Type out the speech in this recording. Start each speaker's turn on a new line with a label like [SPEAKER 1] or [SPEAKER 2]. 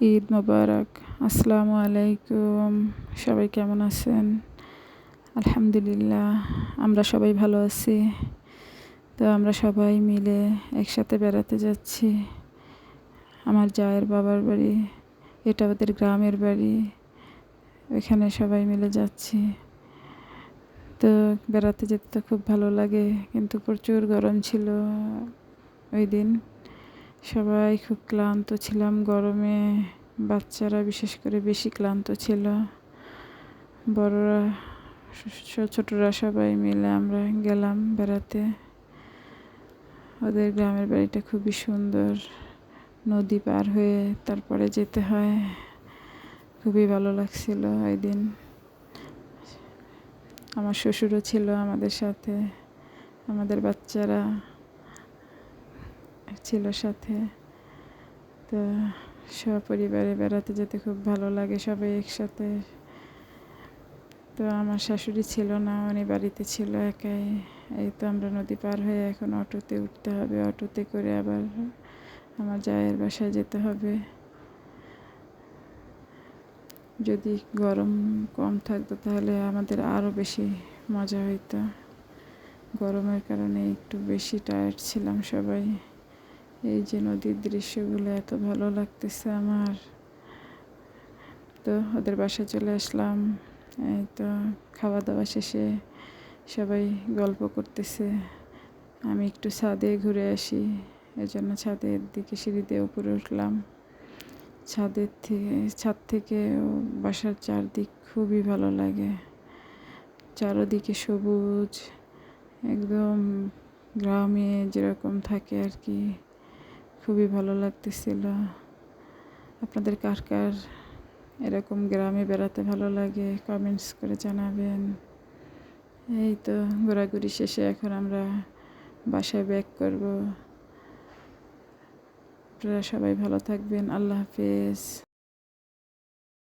[SPEAKER 1] ঈদ মোবারক। আসসালামু আলাইকুম। সবাই কেমন আছেন? আলহামদুলিল্লাহ, আমরা সবাই ভালো আছি। তো আমরা সবাই মিলে একসাথে বেড়াতে যাচ্ছি। আমার জায়ের বাবার বাড়ি, এটা ওদের গ্রামের বাড়ি। এখানে সবাই মিলে যাচ্ছি। তো বেড়াতে যেতে তো খুব ভালো লাগে, কিন্তু প্রচুর গরম ছিল ওই দিন। সবাই খুব ক্লান্ত ছিলাম গরমে। বাচ্চারা বিশেষ করে বেশি ক্লান্ত ছিল। বড়রা, ছোটরা সবাই মিলে আমরা গেলাম বেড়াতে। ওদের গ্রামের বাড়িটা খুবই সুন্দর। নদী পার হয়ে তারপরে যেতে হয়। খুবই ভালো লাগছিল ওই দিন। আমার শ্বশুরও ছিল আমাদের সাথে, আমাদের বাচ্চারা ছিল সাথে। তো সপরিবারে বেড়াতে যেতে খুব ভালো লাগে, সবাই একসাথে। তো আমার শাশুড়ি ছিল না, উনি বাড়িতে ছিল একাই। এই তো আমরা নদী পার হয়ে এখন অটোতে উঠতে হবে, অটোতে করে আবার আমার জায়ের বাসায় যেতে হবে। যদি গরম কম থাকতো তাহলে আমাদের আরও বেশি মজা হইতো। গরমের কারণে একটু বেশি টায়ার্ড ছিলাম সবাই। এই যে নদীর দৃশ্যগুলো এত ভালো লাগতেছে আমার। তো ওদের বাসায় চলে আসলাম। এই তো খাওয়া দাওয়া শেষে সবাই গল্প করতেছে। আমি একটু ছাদে ঘুরে আসি, এজন্য ছাদের দিকে সিঁড়ি দিয়ে উপরে উঠলাম। ছাদ থেকে বাসার চারদিক খুবই ভালো লাগে। চারদিকে সবুজ, একদম গ্রামে যেরকম থাকে আর কি। খুবই ভালো লাগতেছিল। আপনাদের কার কার এরকম গ্রামে বেড়াতে ভালো লাগে কমেন্টস করে জানাবেন। এই তো ঘোরাঘুরি শেষে এখন আমরা বাসায় ব্যাক করব। আপনারা সবাই ভালো থাকবেন। আল্লাহ হাফেজ।